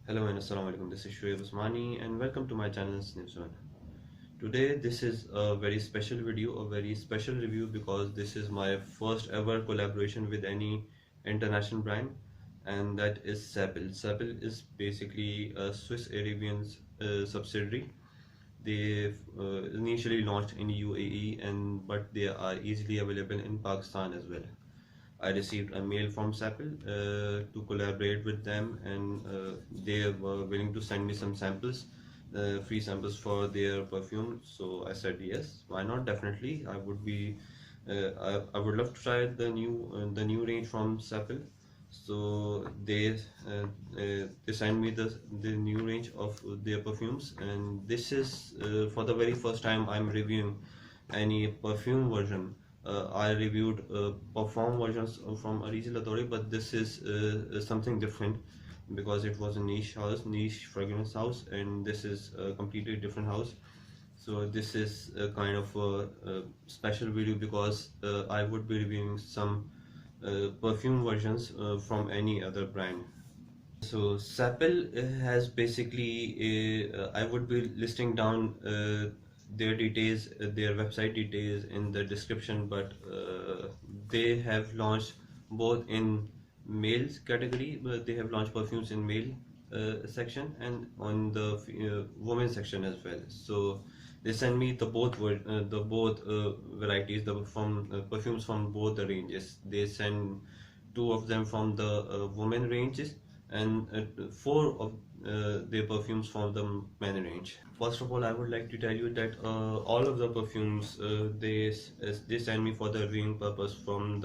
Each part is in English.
Hello and assalamu alaikum. This is Shoaib Usmani and welcome to my channel Sniff Zone. Today this is a very special video, a very special review because this is my first ever collaboration with any international brand, and that is Sapil. Sapil is basically a Swiss Arabian subsidiary. They initially launched in UAE but they are easily available in Pakistan as well. I received a mail from Sapple to collaborate with them, and they were willing to send me some samples, free samples for their perfume. So I said yes, why not? Definitely, I would be. I would love to try the new range from Sapple. So they sent me the new range of their perfumes, and this is for the very first time I'm reviewing any perfume version. I reviewed perform versions from Original Authority, but this is something different because it was a niche house, niche fragrance house, and this is a completely different house. So this is a kind of a special video because I would be reviewing some perfume versions from any other brand. So Sapel has basically I would be listing down their details, their website details in the description, but they have launched both in males category, but they have launched perfumes in male section and on the women section as well. So they send me the both varieties, the from perfumes from both the ranges. They send two of them from the women ranges and four of their perfumes from the men range. First of all, I would like to tell you that all of the perfumes they send me for the reviewing purpose from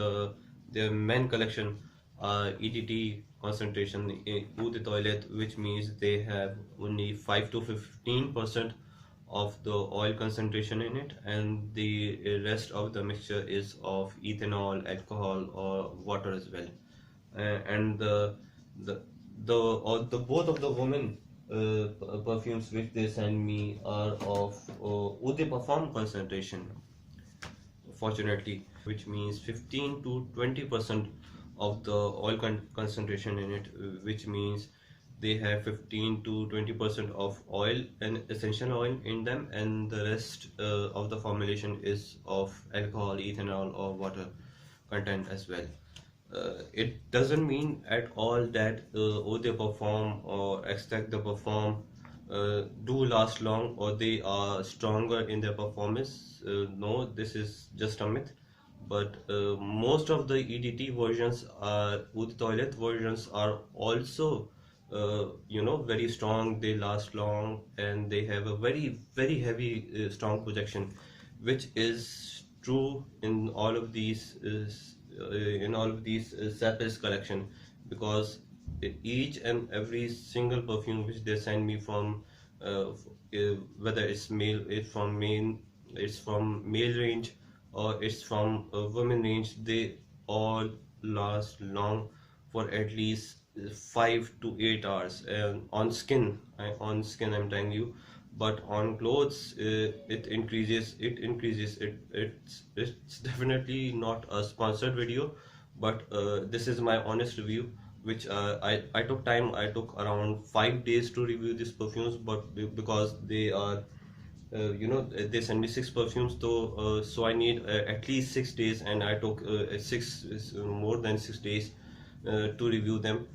their men collection are EDT concentration eau de toilette, which means they have only 5 to 15% of the oil concentration in it, and the rest of the mixture is of ethanol, alcohol, or water as well. And the the both of the women perfumes which they send me are of eau de parfum concentration, fortunately, which means 15 to 20% of the oil concentration in it, which means they have 15 to 20% of oil and essential oil in them, and the rest of the formulation is of alcohol, ethanol, or water content as well. It doesn't mean at all that eau de parfum or extract de parfum do last long or they are stronger in their performance. No, this is just a myth. But most of the EDT versions are eau de toilette versions are also very strong. They last long and they have a very heavy strong projection, which is true in all of these Sapphires collection, because each and every single perfume which they send me from whether it's from male range or it's from women range, they all last long for at least 5 to 8 hours, and on skin I'm telling you. But on clothes it's definitely not a sponsored video, but this is my honest review, which I took time. I took around 5 days to review these perfumes, but because they are they send me 6 perfumes, so I need at least 6 days, and I took more than 6 days to review them,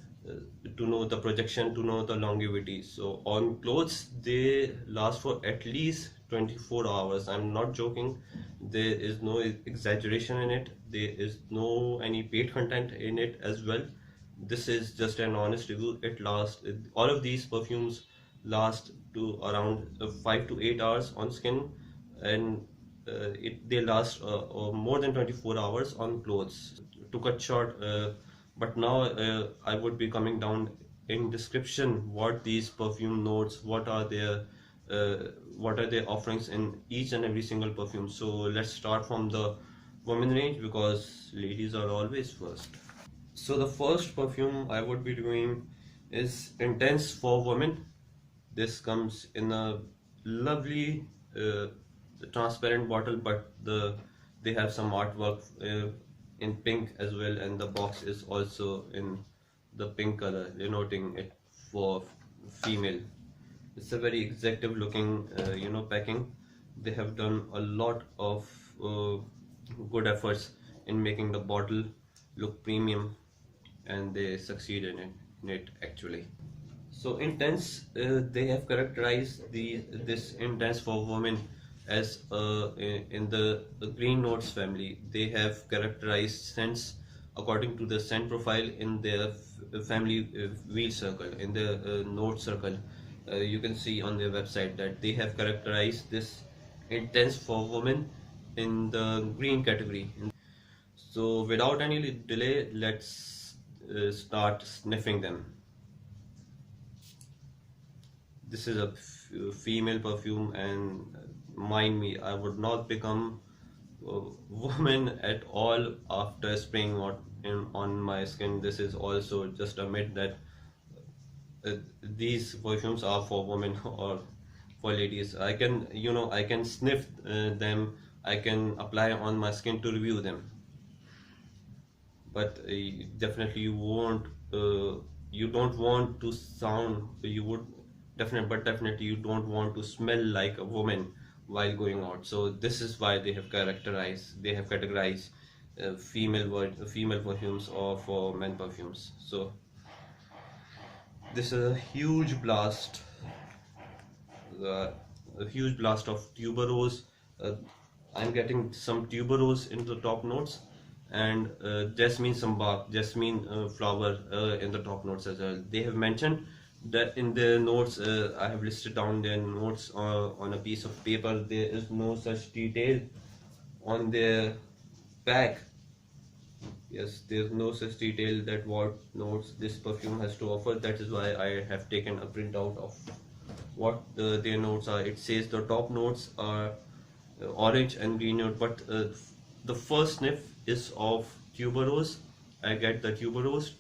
to know the projection, to know the longevity. So on clothes they last for at least 24 hours. I'm not joking. There is no exaggeration in it. There is no any paid content in it as well. This is just an honest review. It lasts, all of these perfumes last to around 5 to 8 hours on skin, and they last more than 24 hours on clothes. To cut short, but now I would be coming down in description what these perfume notes, what are their offerings in each and every single perfume. So let's start from the women range because ladies are always first. So the first perfume I would be doing is Intense for Women. This comes in a lovely transparent bottle, but they have some artwork in pink as well, and the box is also in the pink color, denoting it for female. It's a very executive looking packing. They have done a lot of good efforts in making the bottle look premium, and they succeed in it actually. So intense, they have characterized this intense for women as in the green notes family. They have characterized scents according to the scent profile in their family wheel circle, in the note circle. You can see on their website that they have characterized this intense for women in the green category. So without any delay, let's start sniffing them. This is a female perfume, and mind me, I would not become a woman at all after spraying on my skin. This is also just a myth that these perfumes are for women or for ladies. I can sniff them, I can apply on my skin to review them, but definitely you don't want to sound, you would definitely, but definitely you don't want to smell like a woman while going out. So this is why they have categorized female perfumes or for men perfumes. So this is uh, a huge blast of tuberose. uh, I'm getting some tuberose in the top notes, and jasmine, some bark, jasmine flower in the top notes as well. They have mentioned that in their notes. I have listed down their notes on a piece of paper. There is no such detail on their pack. Yes, there's no such detail that what notes this perfume has to offer. That is why I have taken a printout of what their notes are. It says the top notes are orange and green note, but the first sniff is of tuberose. I get the tuberose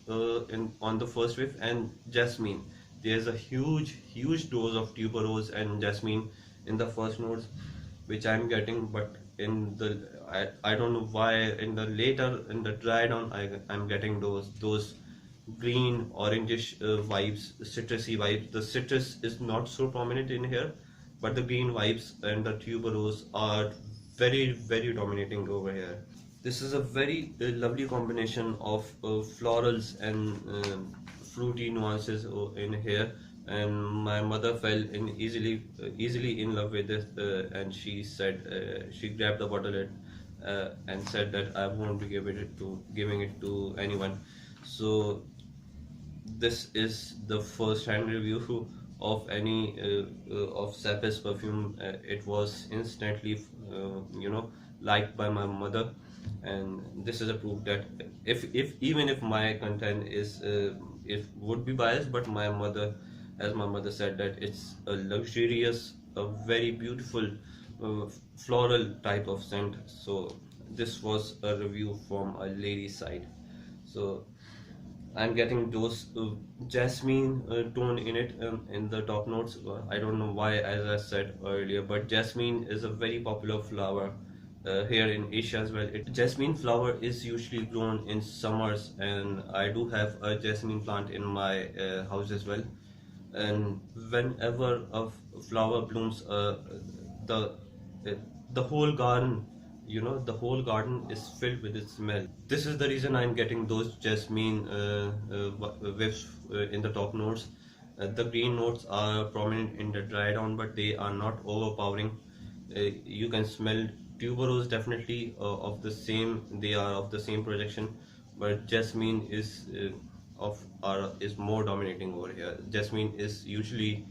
on the first whiff, and jasmine. There's a huge dose of tuberose and jasmine in the first notes, which I'm getting, but I don't know why in the later, in the dry down, I'm getting those green orangish vibes, citrusy vibes. The citrus is not so prominent in here, but the green vibes and the tuberose are very dominating over here. This is a very lovely combination of florals and fruity nuances in here, and my mother fell in easily in love with this, and she said, she grabbed the bottle and said that I won't be giving it to anyone. So this is the first hand review of any of Sapil's perfume. It was instantly liked by my mother, and this is a proof that if even if my content is it would be biased, but my mother said that it's a luxurious, a very beautiful floral type of scent. So this was a review from a lady's side. So I'm getting those jasmine tone in it, in the top notes. I don't know why, as I said earlier, but jasmine is a very popular flower here in Asia as well. Jasmine flower is usually grown in summers, and I do have a jasmine plant in my house as well. And whenever a flower blooms, the the whole garden, the whole garden is filled with its smell. This is the reason I'm getting those jasmine whiffs in the top notes. The green notes are prominent in the dry down, but they are not overpowering. You can smell tuberose definitely of the same. They are of the same projection, but jasmine is more dominating over here. Jasmine is usually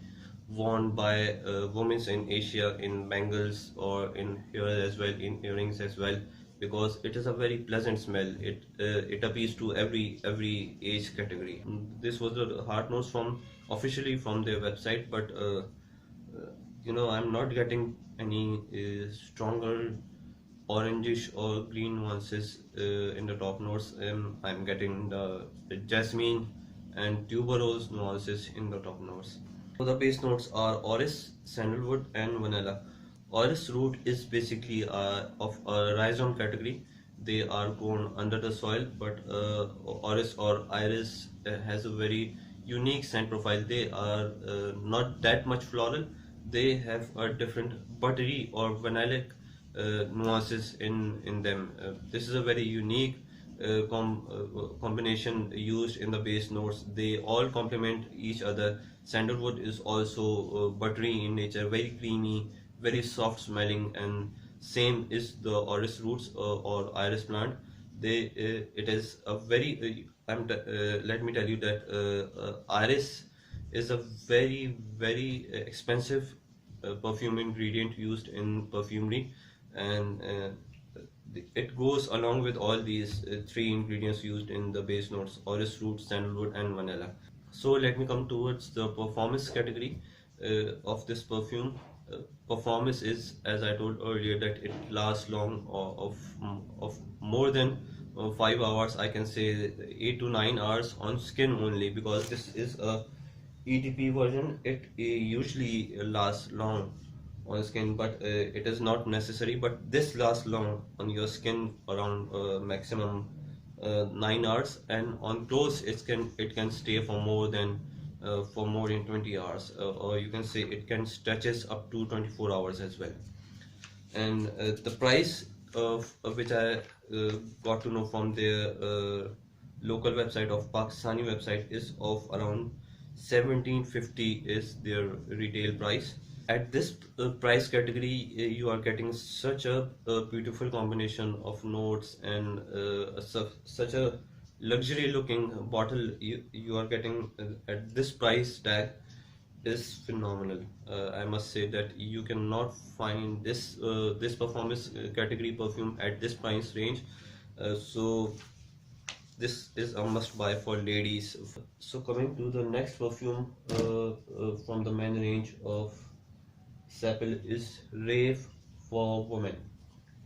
worn by women in Asia in bangles, or in here as well, in earrings as well, because it is a very pleasant smell. It appeals to every age category. This was the heart notes from officially from their website, but I'm not getting any stronger orangish or green nuances in the top notes. I'm getting the jasmine and tuberose nuances in the top notes. So the base notes are orris, sandalwood, and vanilla. Orris root is basically of a rhizome category. They are grown under the soil, but orris or iris has a very unique scent profile. They are not that much floral. They have a different buttery or vanilla nuances in them. This is a very unique combination used in the base notes. They all complement each other. Sandalwood is also buttery in nature, very creamy, very soft smelling, and same is the orris roots or iris plant. It is a very let me tell you that iris is a very expensive perfume ingredient used in perfumery, and it goes along with all these three ingredients used in the base notes: orris root, sandalwood, and vanilla. So let me come towards the performance category of this perfume. Performance is, as I told earlier, that it lasts long of more than 5 hours. I can say 8 to 9 hours on skin only, because this is a ETP version. It usually lasts long on skin, but it is not necessary. But this lasts long on your skin, around maximum 9 hours, and on clothes it can stay for more than 20 hours, or you can say it can stretches up to 24 hours as well. And the price of which I got to know from their local website of Pakistani website is of around 1750 is their retail price. At this price category, you are getting such a beautiful combination of notes, and such a luxury looking bottle you are getting at this price tag is phenomenal. I must say that you cannot find this performance category perfume at this price range. So this is a must buy for ladies. So coming to the next perfume from the men range of Sapil is Rave for women.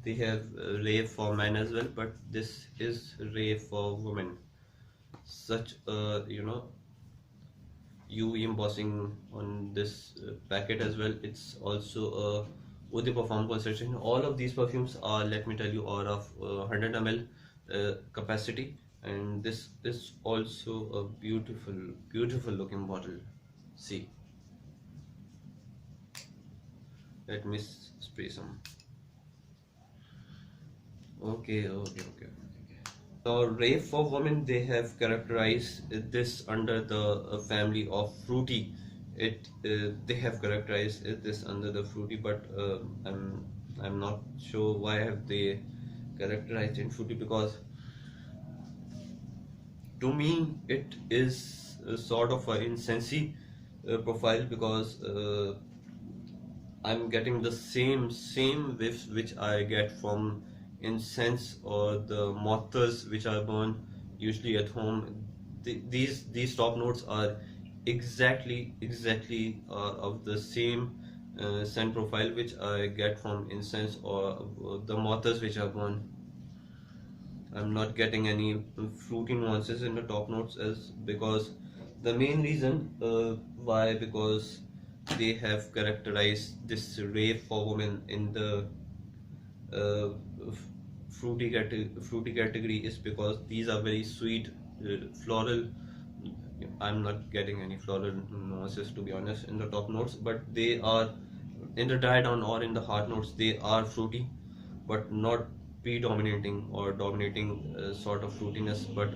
They have Rave for men as well, but this is Rave for women. Such a UV embossing on this packet as well. It's also a would they perform concentration. All of these perfumes are, let me tell you, are of 100 ml capacity, and this is also a beautiful looking bottle. See, let me spray some. Okay. So rave for women, they have characterized this under the family of fruity. They have characterized this under the fruity, but I'm not sure why have they characterized in fruity, because to me it is a sort of an incensey profile, because I'm getting the same whiffs which I get from incense or the mothers which I burn usually at home. These top notes are exactly of the same scent profile which I get from incense or the mothers which I burn. I'm not getting any fruity nuances in the top notes, as because the main reason why, because they have characterized this rave for women in the uh, fruity category, is because these are very sweet floral. I'm not getting any floral nuances, to be honest, in the top notes, but they are in the dry down or in the hard notes. They are fruity, but not predominating or dominating sort of fruitiness. But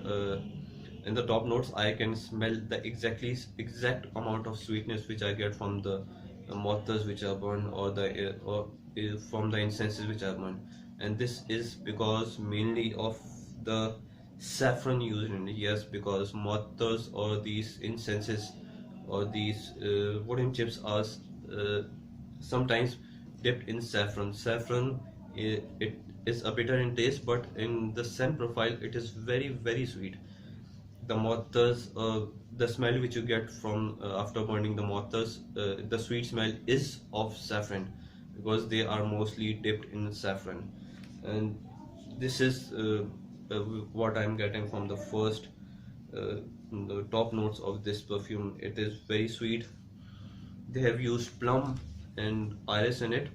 in the top notes, I can smell the exact amount of sweetness which I get from the mothers which are burned, or from the incenses which are burned. And this is because mainly of the saffron used in it. Yes, because mothers or these incenses or these wooden chips are sometimes dipped in saffron. Saffron, it is a bitter in taste, but in the scent profile it is very sweet. The mothers, the smell which you get from after burning the mothers, the sweet smell is of saffron, because they are mostly dipped in saffron. And this is what I'm getting from the first the top notes of this perfume. It is very sweet. They have used plum and iris in it.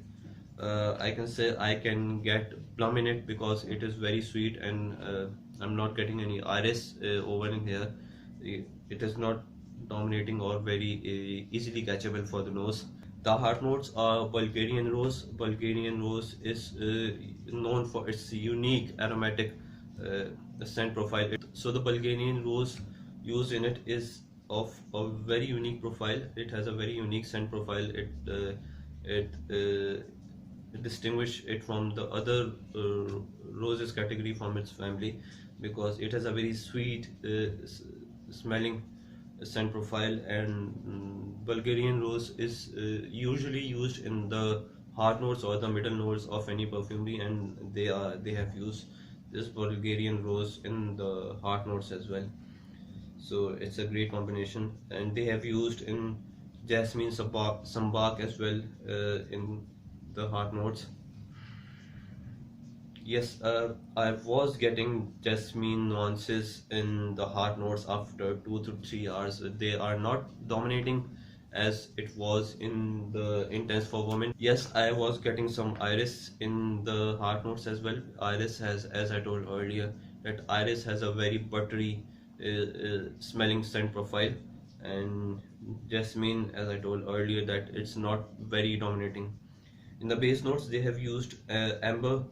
I can say I can get plum in it because it is very sweet, and I'm not getting any iris over in here. It is not dominating or very easily catchable for the nose. The heart notes are Bulgarian rose. Bulgarian rose is known for its unique aromatic scent profile. So the Bulgarian rose used in it is of a very unique profile. It has a very unique scent profile. It distinguish it from the other roses category from its family, because it has a very sweet smelling scent profile. And Bulgarian rose is usually used in the heart notes or the middle notes of any perfumery, and they have used this Bulgarian rose in the heart notes as well. So it's a great combination, and they have used in jasmine sambac as well in the heart notes. Yes, I was getting jasmine nuances in the heart notes after 2 to 3 hours. They are not dominating as it was in the intense for women. Yes, I was getting some iris in the heart notes as well. Iris has, as I told earlier, that iris has a very buttery smelling scent profile, and jasmine, as I told earlier, that it's not very dominating. In the base notes, they have used amber,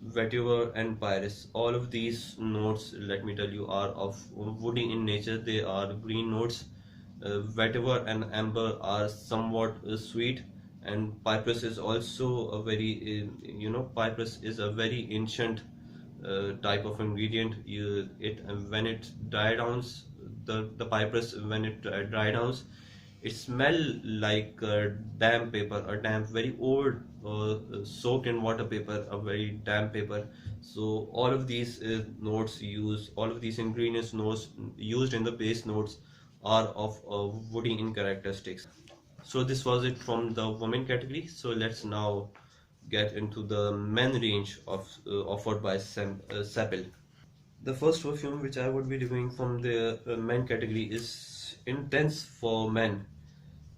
vetiver, and pyrus. All of these notes, let me tell you, are of woody in nature. They are green notes. Vetiver and amber are somewhat sweet, and pyrus is also a very, pyrus is a very ancient type of ingredient. When it dry downs, the pyrus, when it dry downs, it smell like damp paper, a damp, very old, soaked in water paper, a very damp paper. So all of these all of these ingredients notes used in the base notes are of woody in characteristics. So this was it from the women category. So let's now get into the men range of offered by Sapil. The first perfume which I would be reviewing from the men category is Intense for Men.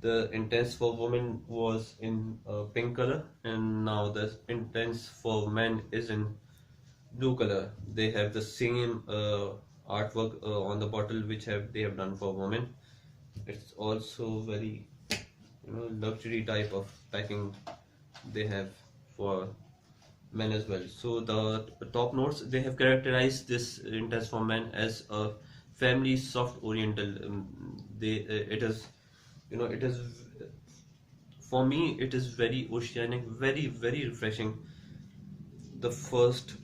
The Intense for Women was in pink color, and now the Intense for Men is in blue color. They have the same artwork on the bottle which they have done for women. It's also very luxury type of packing they have for men as well. So the top notes, they have characterized this Intense for Men as a family soft oriental. It is, it is, for me it is very oceanic, very very refreshing. The first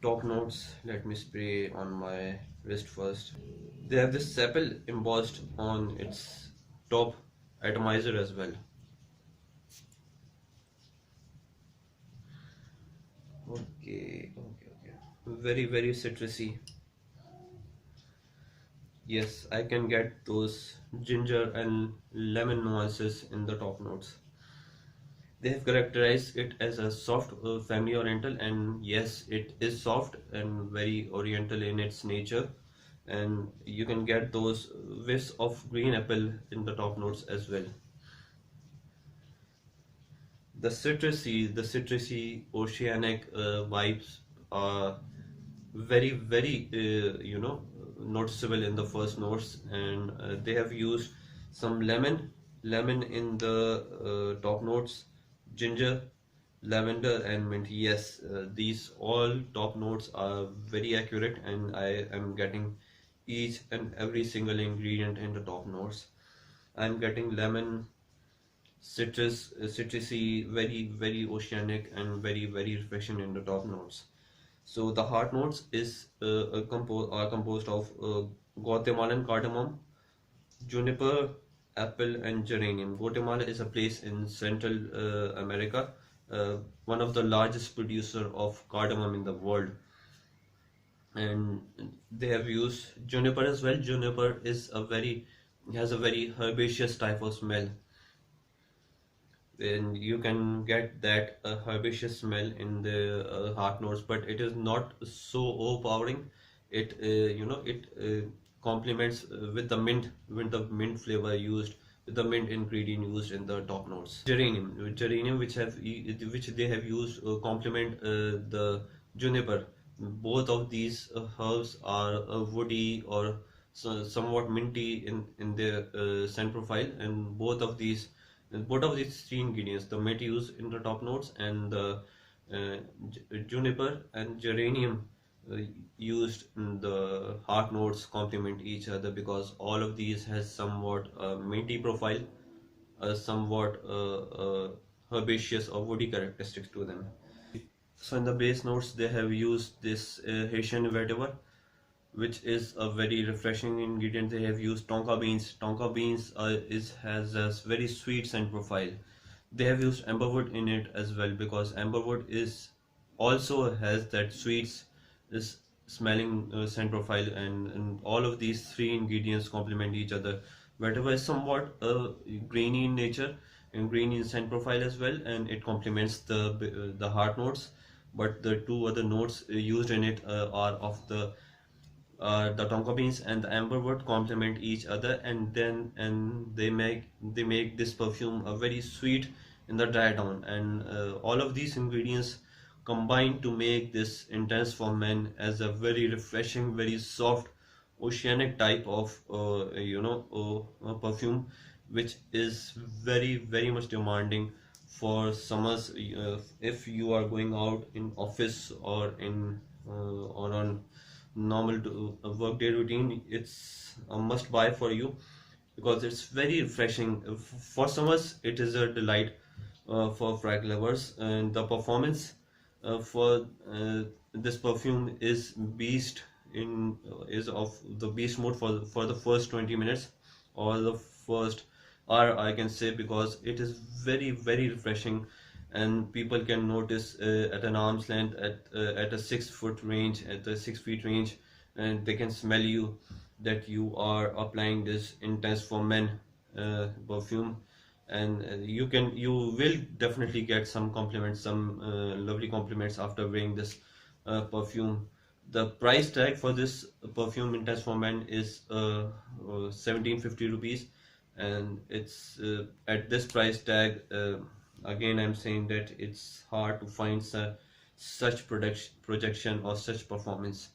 top notes, let me spray on my wrist first. They have this Sapil embossed on its top atomizer as well. Okay. Very very citrusy. Yes, I can get those ginger and lemon nuances in the top notes. They have characterized it as a soft family oriental, and yes, it is soft and very oriental in its nature. And you can get those whiffs of green apple in the top notes as well. The citrusy oceanic vibes are very very noticeable in the first notes, and they have used some lemon in the top notes, ginger, lavender, and mint. Yes, these all top notes are very accurate, and I am getting each and every single ingredient in the top notes. I'm getting lemon, citrusy, very very oceanic, and very very refreshing in the top notes. So the heart notes are composed of Guatemalan cardamom, juniper, apple, and geranium. Guatemala is a place in Central America, one of the largest producer of cardamom in the world, and they have used juniper as well. Juniper has a very herbaceous type of smell, and you can get that herbaceous smell in the heart notes, but it is not so overpowering. It complements with the mint flavor used, with the mint ingredient used in the top notes. Geranium, which they have used complement the juniper. Both of these herbs are woody or somewhat minty in their scent profile, and both of these three ingredients, the mint used in the top notes and the juniper and geranium uh, used in the heart notes complement each other, because all of these has somewhat minty profile, somewhat herbaceous or woody characteristics to them. So in the base notes they have used this Haitian vetiver, which is a very refreshing ingredient. They have used tonka beans. Tonka beans has a very sweet scent profile. They have used amberwood in it as well, because amberwood is also has that sweet is smelling scent profile, and all of these three ingredients complement each other. Vetiver is somewhat grainy in nature and grainy in scent profile as well, and it complements the heart notes. But the two other notes used in it are of the tonka beans and the amberwood complement each other, and they make this perfume a very sweet in the dry down, and all of these ingredients combine to make this intense for men as a very refreshing, very soft, oceanic type of perfume, which is very much demanding for summers. If you are going out in office or in or on normal workday routine, it's a must buy for you, because it's very refreshing. For summers it is a delight for frag lovers, and the performance for this perfume is beast in is of the beast mode for the first 20 minutes or the first hour, I can say, because it is very refreshing, and people can notice at an arm's length, at a 6 foot range, at the 6 feet range, and they can smell you that you are applying this intense for men perfume. And you will definitely get some compliments, some lovely compliments after wearing this perfume. The price tag for this perfume intense for men is 1750 rupees, and it's at this price tag, again I'm saying that it's hard to find such projection or such performance.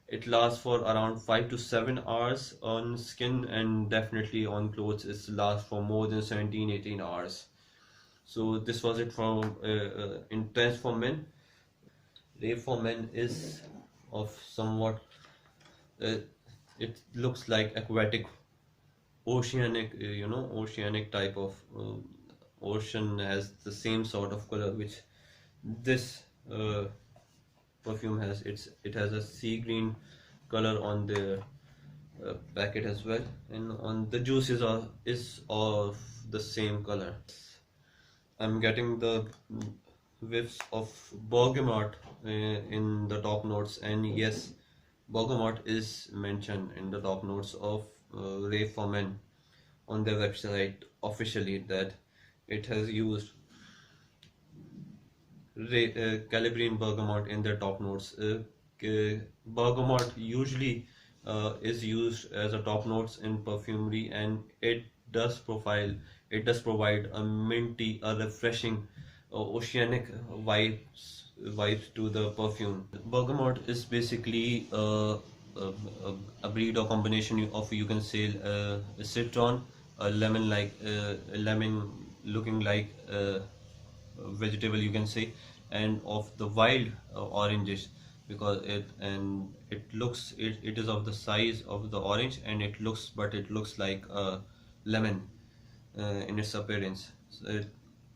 It lasts for around 5 to 7 hours on skin, and definitely on clothes it lasts for more than 17-18 hours. So this was it from Intense for Men. Rave for Men is of somewhat, uh, it looks like aquatic, oceanic, oceanic type of ocean has the same sort of color which this perfume has. It has a sea green color on the packet as well, and on the juice is of the same color. I'm getting the whiffs of bergamot in the top notes, and yes, bergamot is mentioned in the top notes of Rave for Men on their website officially, that it has used Calabrian bergamot in their top notes. Bergamot usually is used as a top notes in perfumery, and it does provide a minty, a refreshing, oceanic vibes to the perfume. Bergamot is basically a breed or combination of, you can say, a citron, a lemon, like a lemon looking like vegetable, you can say, and of the wild oranges, because it is of the size of the orange, and it looks like a lemon in its appearance. So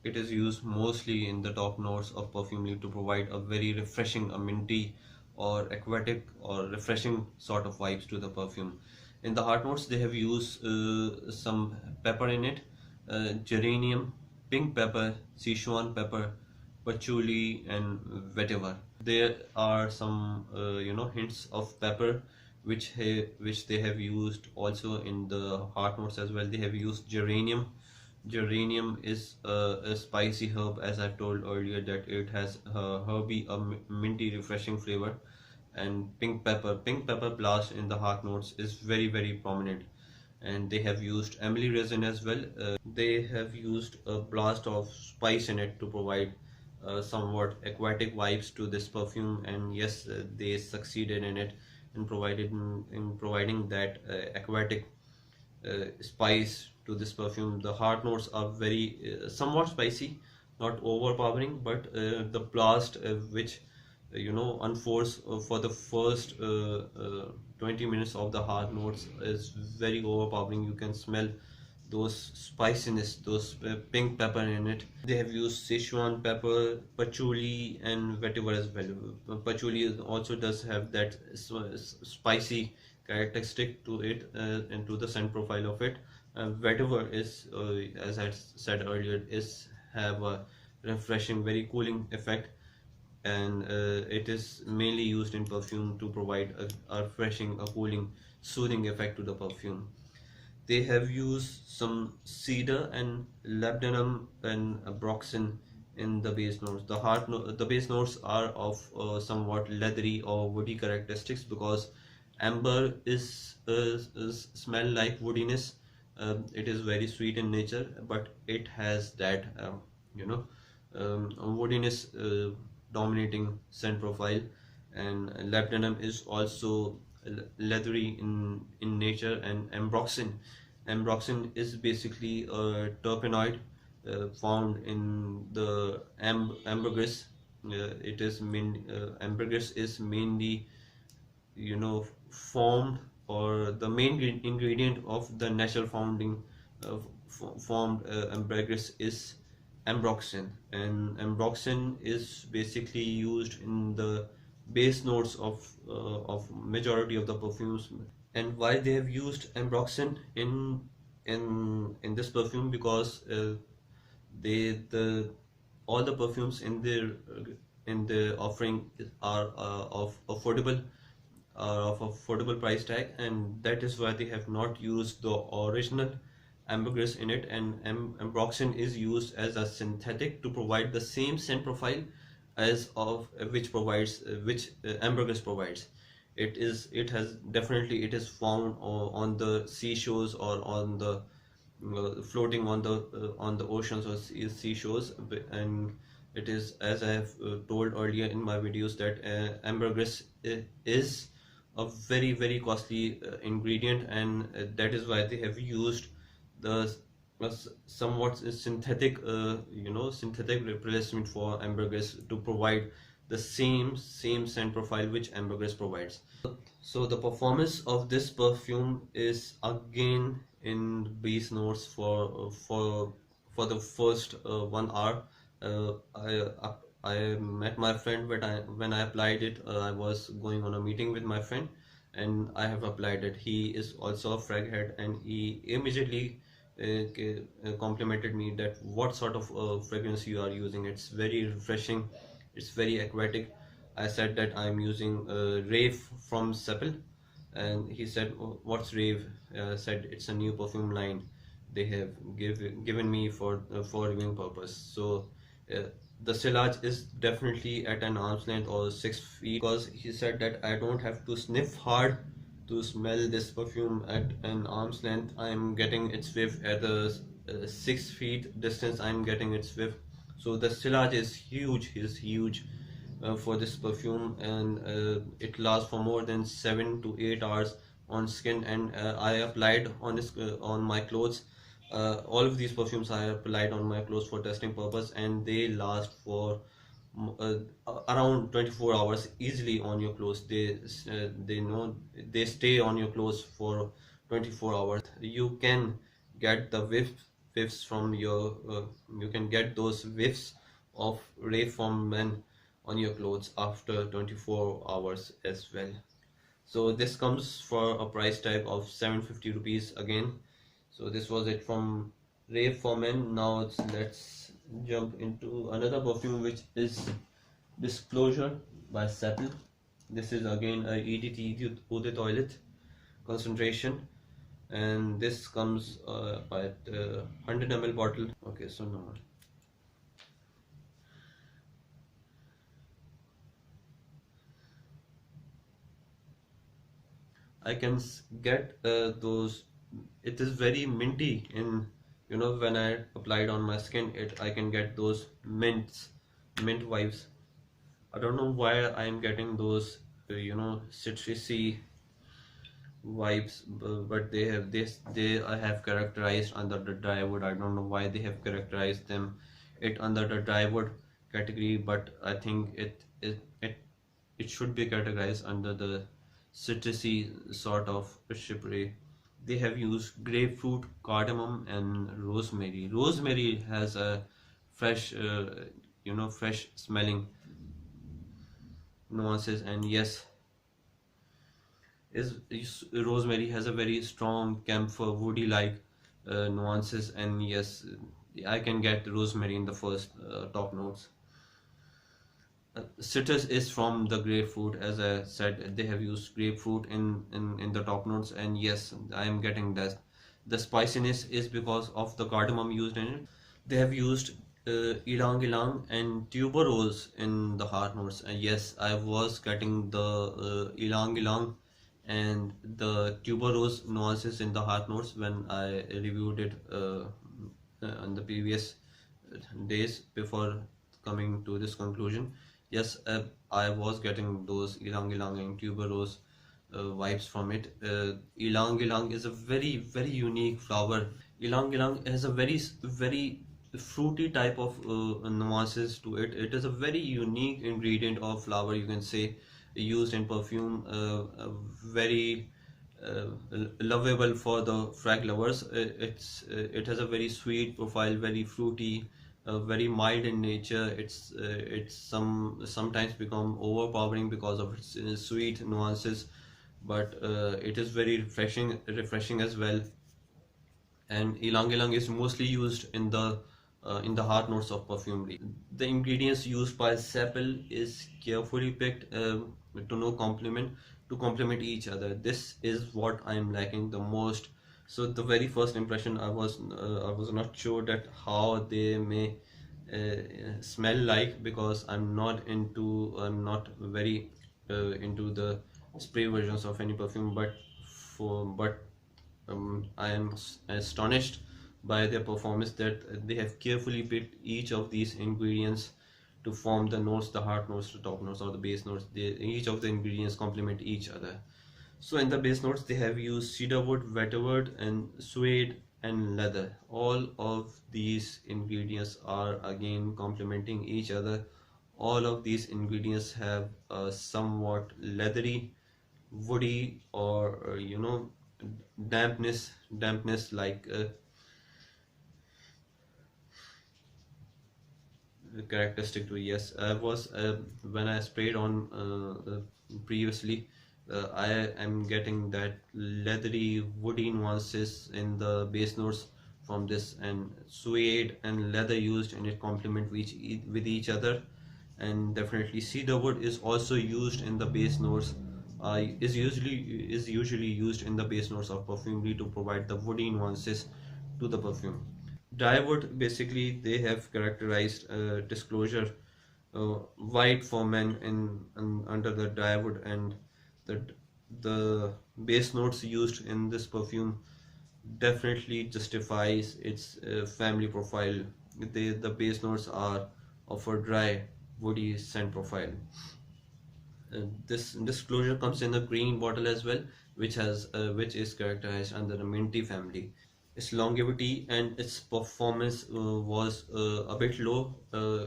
it is used mostly in the top notes of perfumery to provide a very refreshing, a minty or aquatic or refreshing sort of vibes to the perfume. In the heart notes, they have used some pepper in it, geranium, pink pepper, Sichuan pepper, patchouli, and vetiver. There are some hints of pepper which they have used also in the heart notes as well. They have used geranium. Geranium is a spicy herb, as I've told earlier, that it has herby, a minty, refreshing flavor. And pink pepper blast in the heart notes is very prominent. And they have used emily resin as well. They have used a blast of spice in it to provide somewhat aquatic vibes to this perfume, and yes, they succeeded in it. in providing that aquatic spice to this perfume. The heart notes are very somewhat spicy, not overpowering, but the blast which unfolds for the first 20 minutes of the heart notes is very overpowering. You can smell those spiciness, those pink pepper in it. They have used Sichuan pepper, patchouli, and vetiver as well. Patchouli also does have that spicy characteristic to it and to the scent profile of it. Vetiver is, as I said earlier, is have a refreshing, very cooling effect, and it is mainly used in perfume to provide a refreshing, a cooling, soothing effect to the perfume. They have used some cedar and labdanum and broxin in the base notes. The base notes are of somewhat leathery or woody characteristics, because amber is smell like woodiness. It is very sweet in nature, but it has that you know woodiness dominating scent profile. And labdanum is also leathery in nature. And ambroxan is basically a terpenoid found in the ambergris. Ambergris is mainly formed, or the main ingredient of the natural founding formed ambergris is ambroxan. And ambroxan is basically used in the base notes of majority of the perfumes. And why they have used ambroxan in this perfume? Because the all the perfumes in the offering are of affordable price tag, and that is why they have not used the original ambergris in it. And ambroxan is used as a synthetic to provide the same scent profile as of which ambergris provides. It is found on the seashores, or on the floating on the oceans or seashores. And it is, as I have told earlier in my videos, that ambergris is a very very costly ingredient, and that is why they have used the somewhat synthetic replacement for ambergris to provide the same scent profile which ambergris provides. So the performance of this perfume is again in base notes for the first 1 hour. I met my friend when I applied it. I was going on a meeting with my friend, and I have applied it. He is also a frag head, and he immediately complimented me that what sort of fragrance you are using. It's very refreshing, it's very aquatic. I said that I'm using Rave from Sapil, and he said, "Oh, what's Rave?" I said it's a new perfume line they have given me for reviewing purpose. So uh, the sillage is definitely at an arm's length or 6 feet, because he said that I don't have to sniff hard to smell this perfume at an arm's length. I'm getting its whiff at a 6 feet distance. I'm getting its whiff. So the sillage is huge for this perfume, and it lasts for more than 7 to 8 hours on skin. And I applied on my clothes. All of these perfumes I applied on my clothes for testing purpose, and they last for uh, around 24 hours easily on your clothes. They stay on your clothes for 24 hours. You can get the whiffs from your you can get those whiffs of Rave from men on your clothes after 24 hours as well. So this comes for a price tag of 750 rupees again. So this was it from Rave for Men. Now let's jump into another perfume, which is Disclosure by Sapil. This is again a EDT eau de toilette concentration, and this comes at 100 ml bottle. Okay, so now I can get those. It is very minty in, when I applied on my skin. I can get those mint vibes. I don't know why I am getting those citrusy vibes, but they I have characterized under the dry wood. I don't know why they have characterized them it under the dry wood category, but I think it should be categorized under the citrusy sort of shipwreck. They have used grapefruit, cardamom, and rosemary. Rosemary has a fresh, fresh smelling nuances, and yes, rosemary has a very strong camphor, woody like nuances, and yes, I can get rosemary in the first top notes. Citrus is from the grapefruit, as I said. They have used grapefruit in the top notes, and yes, I am getting that. The spiciness is because of the cardamom used in it. They have used ylang ylang and tuberose in the heart notes, and yes, I was getting the ylang ylang and the tuberose nuances in the heart notes when I reviewed it on the previous days before coming to this conclusion. Yes, I was getting those ilang ilang and tuberose vibes from it. Ilang ilang is a very very unique flower. Ilang ilang has a very fruity type of nuances to it. It is a very unique ingredient of flower, you can say, used in perfume. Very uh, lovable for the frag lovers. It has a very sweet profile, very fruity, very mild in nature. It's sometimes become overpowering because of its sweet nuances, but it is very refreshing as well. And ylang ylang is mostly used in the heart notes of perfumery. The ingredients used by Sapil is carefully picked to complement each other. This is what I am lacking the most. So the very first impression, I was not sure that how they may smell like, because I'm not very into the spray versions of any perfume, but I am astonished by their performance that they have carefully picked each of these ingredients to form the notes, the heart notes, the top notes, or the base notes. Each of the ingredients complement each other. So in the base notes, they have used cedarwood, vetiver, and suede and leather. All of these ingredients are again complementing each other. All of these ingredients have a somewhat leathery, woody, or dampness like characteristic to it. Yes, I was when I sprayed on previously. I am getting that leathery, woody nuances in the base notes from this, and suede and leather used, and it complement with each other. And definitely cedarwood is also used in the base notes. Is usually used in the base notes of perfumery to provide the woody nuances to the perfume. Drywood, basically, they have characterized disclosure white for men under the drywood, and the the base notes used in this perfume definitely justifies its family profile. The base notes are of a dry, woody scent profile. This disclosure comes in a green bottle as well, which is characterized under the minty family. Its longevity and its performance was a bit low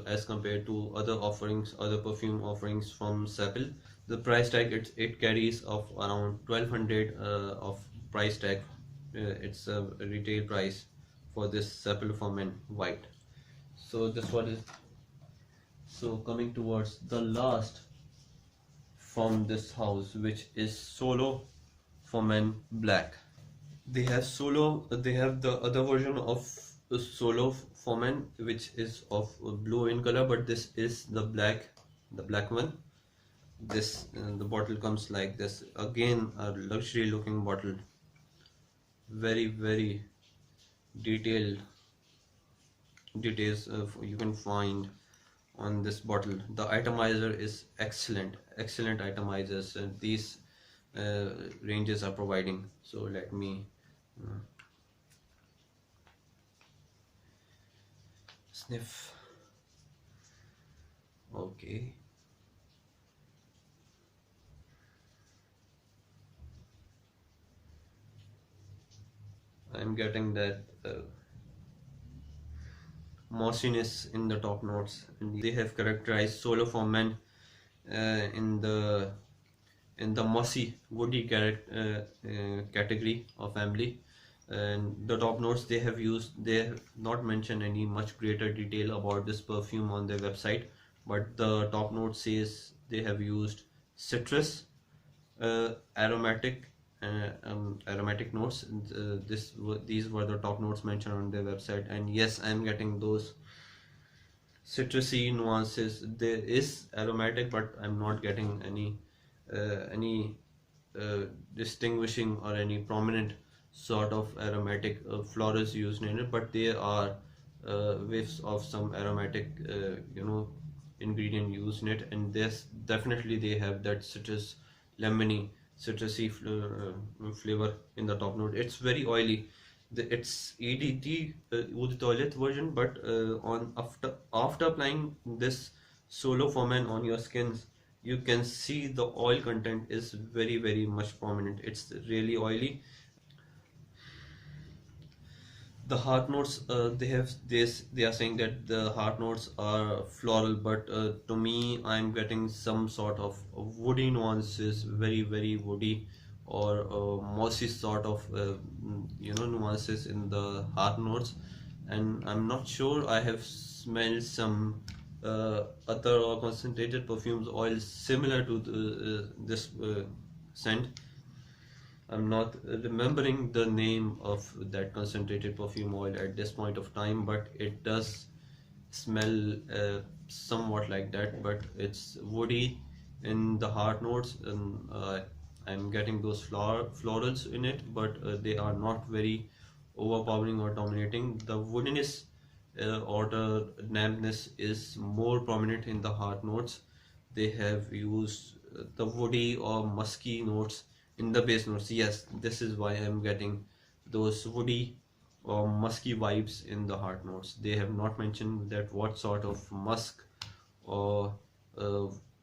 as compared to other perfume offerings from Sapil. The price tag it carries of around 1200 of price tag. It's a retail price for this Sapil for Men White. So this what is so coming towards the last from this house, which is Solo for Men Black. They have the other version of Solo for Men, which is of blue in color, but this is the black one. This the bottle comes like this, again a luxury looking bottle, very detailed details you can find on this bottle. The atomizer is excellent atomizers, and these ranges are providing. So let me uh, sniff. Okay, I'm getting that mossiness in the top notes, and they have characterized Solo for Men in the mossy woody category or family. And the top notes they have used, they have not mentioned any much greater detail about this perfume on their website, but the top note says they have used citrus, aromatic, aromatic notes. These were the top notes mentioned on their website, and yes, I'm getting those citrusy nuances. There is aromatic, but I'm not getting any distinguishing or any prominent sort of aromatic florals used in it. But there are whiffs of some aromatic, ingredient used in it, and this definitely they have that citrus, lemony, citrusy flavor in the top note. It's very oily. It's EDT wood toilet version, but on after applying this Solo for Men on your skins, you can see the oil content is very much prominent. It's really oily. The heart notes, they have this, they are saying that the heart notes are floral, but to me I'm getting some sort of woody nuances, very woody or mossy sort of nuances in the heart notes. And I'm not sure, I have smelled some other or concentrated perfumes oils similar to this scent. I'm not remembering the name of that concentrated perfume oil at this point of time, but it does smell somewhat like that. But it's woody in the heart notes, and I'm getting those florals in it, but they are not very overpowering or dominating. The woodiness or the dampness is more prominent in the heart notes. They have used the woody or musky notes in the base notes. Yes, this is why I'm getting those woody or musky vibes in the heart notes. They have not mentioned that what sort of musk or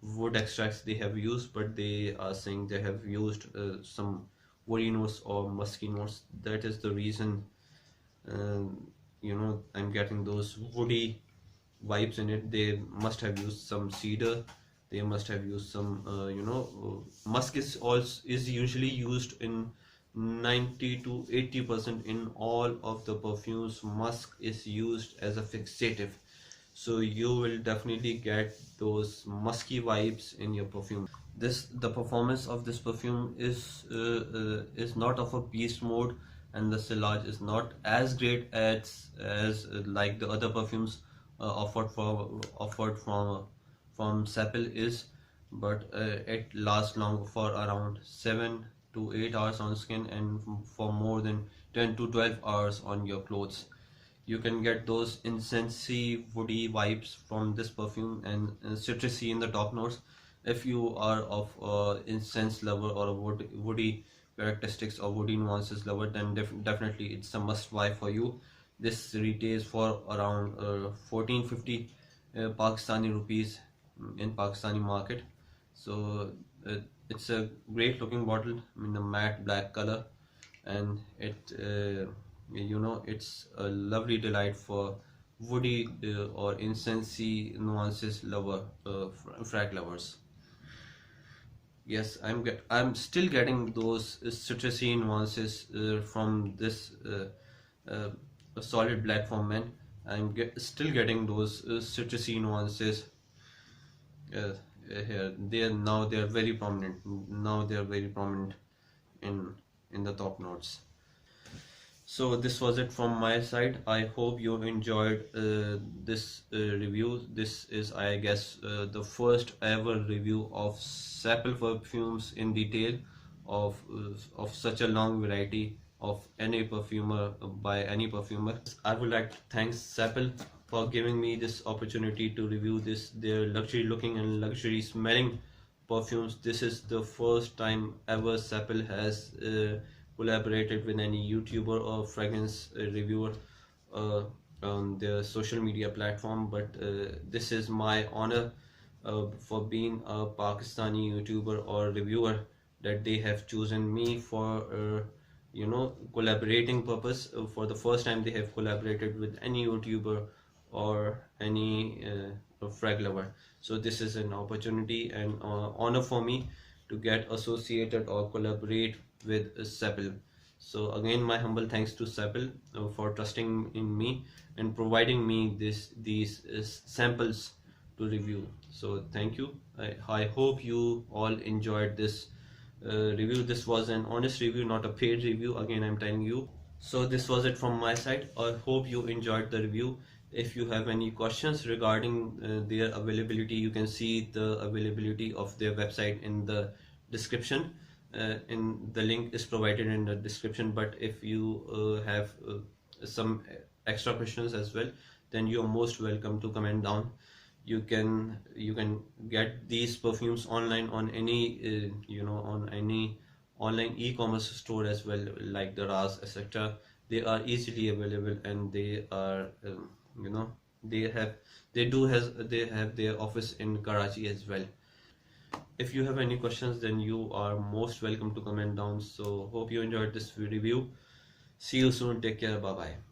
wood extracts they have used, but they are saying they have used some woody notes or musky notes. That is the reason I'm getting those woody vibes in it. They must have used some cedar, they must have used some musk is usually used in 90 to 80% in all of the perfumes. Musk is used as a fixative, so you will definitely get those musky vibes in your perfume. The performance of this perfume is not of a beast mode, and the sillage is not as great as like the other perfumes offered from Sapil is, but it lasts long for around 7 to 8 hours on skin, and for more than 10 to 12 hours on your clothes. You can get those incensey woody vibes from this perfume, and citrusy in the top notes. If you are of incense lover or a woody characteristics or woody nuances lover, then definitely it's a must buy for you. This retails for around 1450 Pakistani rupees in Pakistani market. So it's a great looking bottle in a matte black color, and it's a lovely delight for woody or incensey nuances lover, frac lovers. Yes, I'm still getting those citrusy nuances from this uh, solid black from Men. Still getting those citrusy nuances here. They're very prominent. Now they're very prominent in the top notes. So this was it from my side. I hope you enjoyed this review. This is, I guess, the first ever review of Sapil perfumes in detail, of such a long variety of any perfumer by any perfumer. I would like to thank Sapil for giving me this opportunity to review their luxury looking and luxury smelling perfumes. This is the first time ever Sapil has collaborated with any YouTuber or fragrance reviewer uh, on their social media platform. But this is my honor for being a Pakistani YouTuber or reviewer, that they have chosen me for collaborating purpose. For the first time they have collaborated with any YouTuber or any frag lover. So this is an opportunity and honor for me to get associated or collaborate with Sapil. So again, my humble thanks to Sapil for trusting in me and providing me these samples to review. So thank you. I hope you all enjoyed this review. This was an honest review, not a paid review. Again, I'm telling you. So this was it from my side. I hope you enjoyed the review. If you have any questions regarding their availability, you can see the availability of their website in the description. In the link is provided in the description. But if you have some extra questions as well, then you are most welcome to comment down. You can get these perfumes online on any on any online e-commerce store as well, like the Raz, etc. They are easily available, and they are you know they have their office in Karachi as well. If you have any questions, then you are most welcome to comment down. So hope you enjoyed this review. See you soon. Take care. Bye bye.